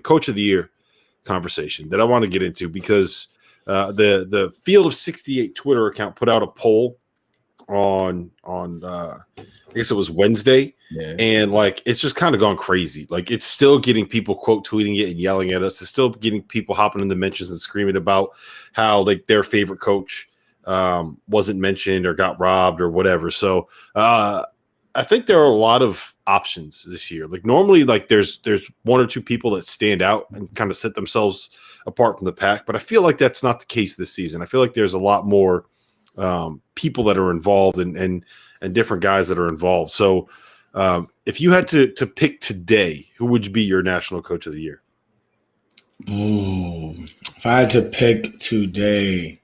Coach of the Year conversation that I want to get into because the Field of 68 Twitter account put out a poll on I guess it was Wednesday, and like it's just kind of gone crazy. Like it's still getting people quote tweeting it and yelling at us. It's still getting people hopping in the mentions and screaming about how like their favorite coach wasn't mentioned or got robbed or whatever. So I think there are a lot of options this year. Like normally, like there's one or two people that stand out and kind of set themselves apart from the pack, but I feel like that's not the case this season. I feel like there's a lot more people that are involved and different guys that are involved. So if you had to pick today, who would be your national coach of the year? Ooh, if I had to pick today,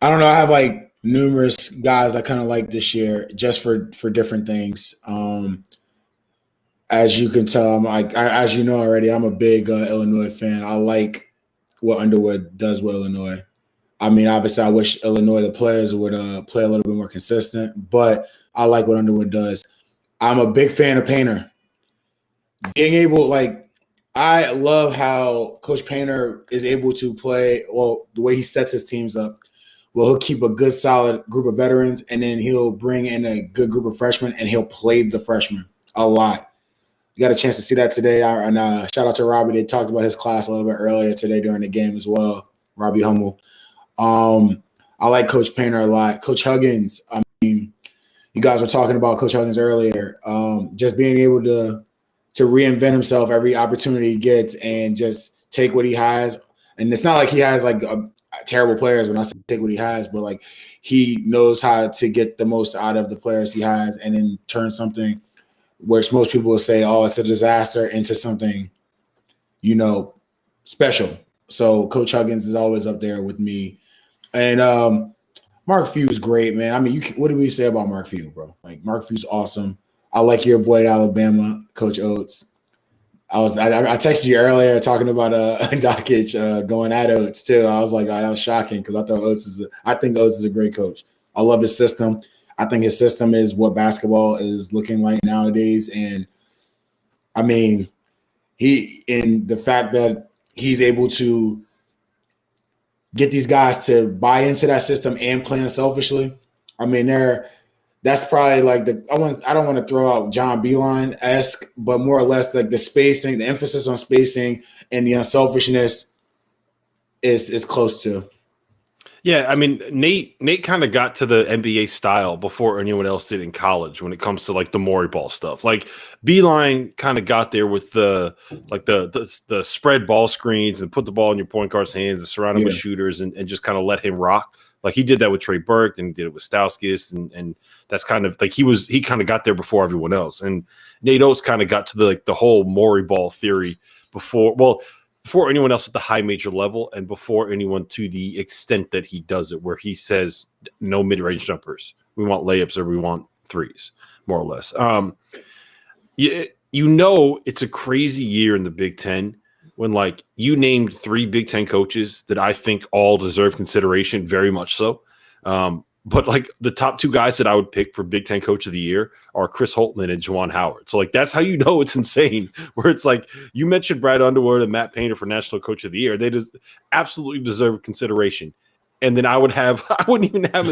I don't know. I have like numerous guys I kind of like this year just for different things. As you can tell, as you know already, I'm a big Illinois fan. I like what Underwood does with Illinois. I mean, obviously, I wish Illinois, the players, would play a little bit more consistent, but I like what Underwood does. I'm a big fan of Painter. Being able, like, I love how Coach Painter is able to play, well, the way he sets his teams up. Well, he'll keep a good, solid group of veterans, and then he'll bring in a good group of freshmen, and he'll play the freshmen a lot. You got a chance to see that today. And shout out to Robbie. They talked about his class a little bit earlier today during the game as well, Robbie Hummel. I like Coach Painter a lot. Coach Huggins, I mean, you guys were talking about Coach Huggins earlier. Just being able to reinvent himself every opportunity he gets and just take what he has. And it's not like he has like terrible players when I say take what he has, but like he knows how to get the most out of the players he has and then turn something which most people will say, oh, it's a disaster into something, special. So Coach Huggins is always up there with me. And Mark Few's great, man. I mean, what do we say about Mark Few, bro? Like, Mark Few's awesome. I like your boy at Alabama, Coach Oats. I texted you earlier talking about Dockage going at Oats too. I was like, oh, that was shocking because I think Oats is a great coach. I love his system. I think his system is what basketball is looking like nowadays. And I mean, the fact that he's able to get these guys to buy into that system and play unselfishly. I mean, that's probably like I don't want to throw out John Beilein-esque, but more or less like the spacing, the emphasis on spacing and the unselfishness is close to. Yeah, I mean, Nate kind of got to the NBA style before anyone else did in college when it comes to like the Maury ball stuff. Like Beilein kind of got there with the spread ball screens and put the ball in your point guard's hands and surround him with shooters and just kind of let him rock. Like he did that with Trey Burke and he did it with Stauskas and that's kind of like he kind of got there before everyone else. And Nate Oates kind of got to the whole Maury ball theory before anyone else at the high major level and before anyone to the extent that he does it, where he says no mid-range jumpers. We want layups or we want threes, more or less. It's a crazy year in the Big Ten when like you named 3 Big Ten coaches that I think all deserve consideration, very much so. But like the top 2 guys that I would pick for Big Ten Coach of the Year are Chris Holtman and Juwan Howard. So like that's how you know it's insane. Where it's like you mentioned Brad Underwood and Matt Painter for National Coach of the Year. They just absolutely deserve consideration. And then I wouldn't even have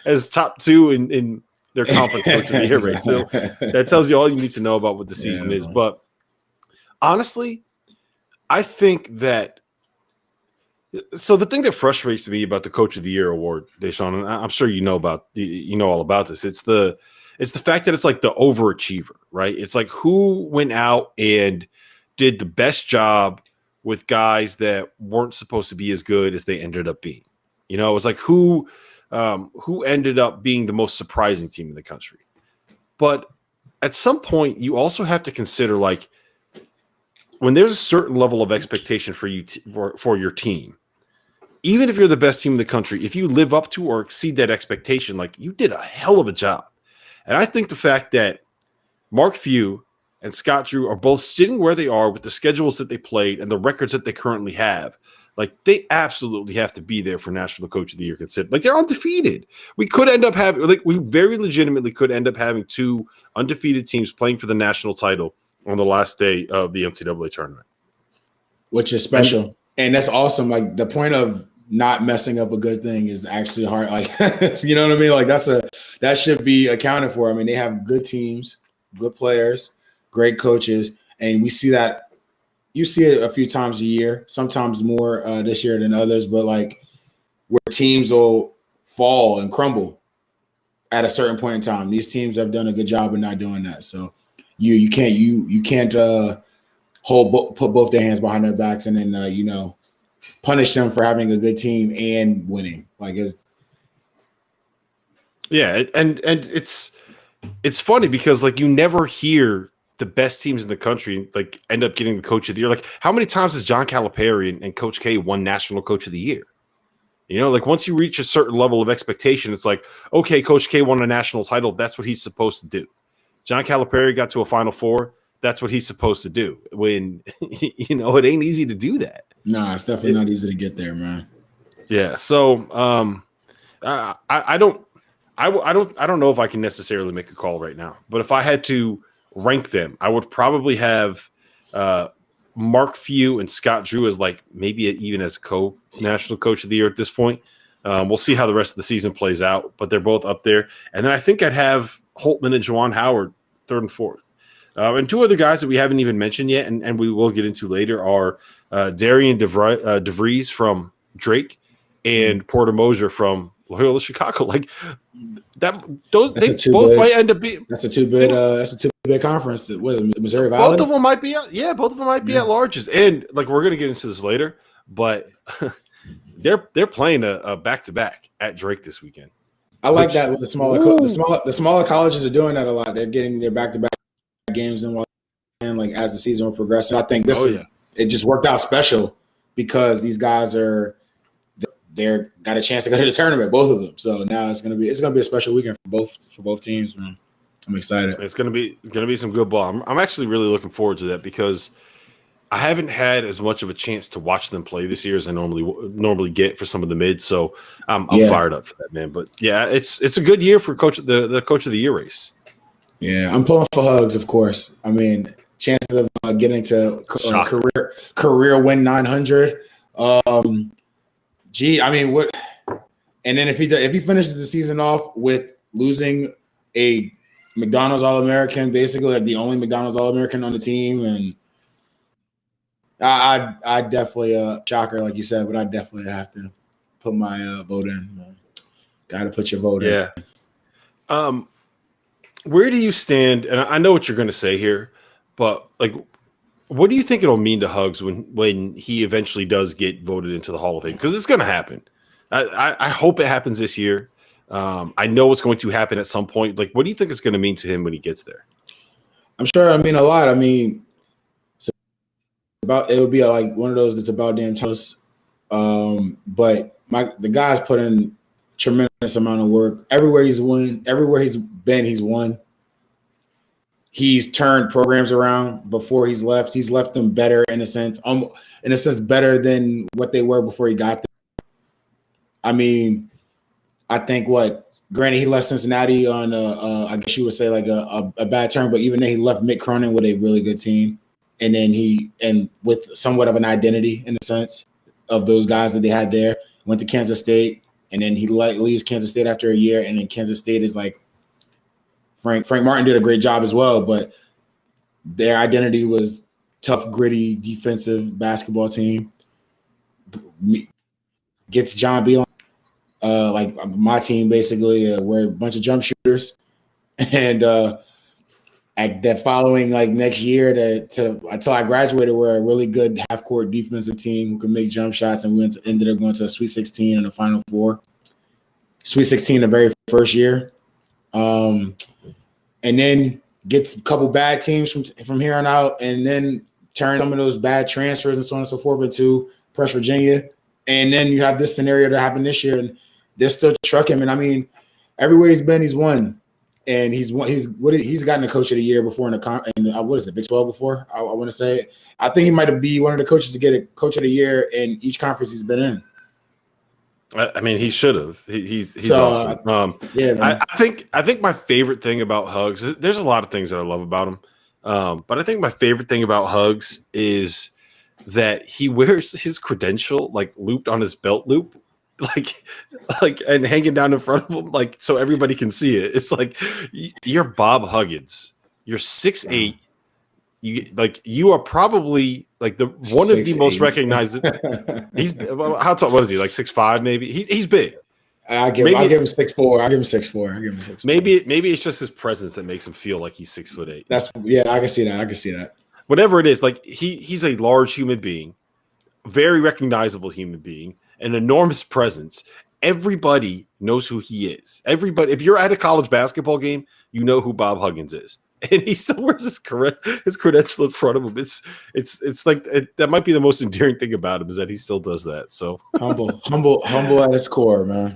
as top 2 in their conference Coach of the Year race. So that tells you all you need to know about what the season is. But honestly, I think that. So the thing that frustrates me about the Coach of the Year award, Da'Sean, and I'm sure you know all about this. It's the fact that it's like the overachiever, right? It's like who went out and did the best job with guys that weren't supposed to be as good as they ended up being. It was like who ended up being the most surprising team in the country. But at some point, you also have to consider like when there's a certain level of expectation for you for your team. Even if you're the best team in the country, if you live up to or exceed that expectation, like you did a hell of a job. And I think the fact that Mark Few and Scott Drew are both sitting where they are with the schedules that they played and the records that they currently have, like they absolutely have to be there for National Coach of the Year considered. Like they're undefeated. We could end up having, like we very legitimately could end up having 2 undefeated teams playing for the national title on the last day of the NCAA tournament. which is special. And that's awesome. Like the point of not messing up a good thing is actually hard. Like, you know what I mean? Like that should be accounted for. I mean, they have good teams, good players, great coaches. And we see that you see it a few times a year, sometimes more this year than others, but like where teams will fall and crumble at a certain point in time. These teams have done a good job of not doing that. So you can't put both their hands behind their backs and then punish them for having a good team and winning. Like it's and it's funny because like you never hear the best teams in the country like end up getting the coach of the year. Like how many times has John Calipari and Coach K won National Coach of the Year? You know, like once you reach a certain level of expectation, it's like, okay, Coach K won a national title. That's what he's supposed to do. John Calipari got to a Final Four. That's what he's supposed to do. When, it ain't easy to do that. Nah, it's definitely not easy to get there, man. Yeah. So I don't know if I can necessarily make a call right now, but if I had to rank them, I would probably have Mark Few and Scott Drew as like maybe even as co-national coach of the year at this point. We'll see how the rest of the season plays out, but they're both up there. And then I think I'd have Holtman and Juwan Howard third and fourth. And two other guys that we haven't even mentioned yet, and we will get into later, are Darian DeVries from Drake and Porter Moser from Loyola Chicago. Like that, they both might end up being. That's a two-bid conference. Was it Missouri Valley? Both of them might be. Both of them might be at larges, and like we're gonna get into this later, but they're playing a back-to-back at Drake this weekend. I like that with the smaller colleges are doing that a lot. They're getting their back-to-back games and like as the season will progress. And I think it just worked out special because these guys they're got a chance to go to the tournament, both of them. So now it's gonna be a special weekend for both teams, man. I'm excited. It's gonna be some good ball. I'm actually really looking forward to that because I haven't had as much of a chance to watch them play this year as I normally get for some of the mids. So I'm fired up for that, man. But yeah, it's a good year for the coach of the year race. Yeah, I'm pulling for Hugs, of course. I mean, chances of getting to career win 900. I mean, what? And then if he finishes the season off with losing a McDonald's All-American, basically like the only McDonald's All-American on the team, and I definitely shocker, like you said, but I definitely have to put my vote in. Got to put your vote in. Yeah. Where do you stand? And I know what you're going to say here, but like, what do you think it'll mean to Hugs when he eventually does get voted into the Hall of Fame? Because it's going to happen. I hope it happens this year. I know it's going to happen at some point. Like, what do you think it's going to mean to him when he gets there? I'm sure I mean a lot. I mean, it would be like one of those that's about damn tough. But the guy's put in tremendous amount of work. Everywhere he's been, he's won. He's turned programs around before he's left. He's left them better in a sense better than what they were before he got there. I mean, I think granted he left Cincinnati on I guess you would say like a bad term, but even then he left Mick Cronin with a really good team. And then with somewhat of an identity in the sense of those guys that they had there, went to Kansas State, and then he leaves Kansas State after a year, and then Kansas State is like Frank Martin did a great job as well, but their identity was tough, gritty, defensive basketball team. Gets John Beeline, like my team basically, we're a bunch of jump shooters, and that following like next year until I graduated, we're a really good half court defensive team who can make jump shots, and we ended up going to a Sweet 16 and a Final Four. Sweet 16 the very first year, and then gets a couple bad teams from here on out, and then turn some of those bad transfers and so on and so forth into West Virginia, and then you have this scenario that happened this year, and they're still trucking him. And I mean, everywhere he's been, he's won. And he's gotten a coach of the year before in what is it, Big 12 before? I want to say. I think he might be one of the coaches to get a coach of the year in each conference he's been in. I mean, he should have. He's awesome. Yeah, I think my favorite thing about Hugs, there's a lot of things that I love about him, but I think my favorite thing about Hugs is that he wears his credential like looped on his belt loop, like and hanging down in front of him, like so everybody can see it. It's like you're Bob Huggins. You're 6'8". You are probably like one of the most recognizable. He's how tall? What is he, like 6'5"? Maybe he's big. I give him 6'4". I give him 6'4". Maybe it's just his presence that makes him feel like he's 6'8". I can see that. Whatever it is, like he's a large human being, very recognizable human being, an enormous presence. Everybody knows who he is. Everybody, if you're at a college basketball game, you know who Bob Huggins is, and he still wears his credential in front of him. It's like that might be the most endearing thing about him is that he still does that. So humble at his core, man.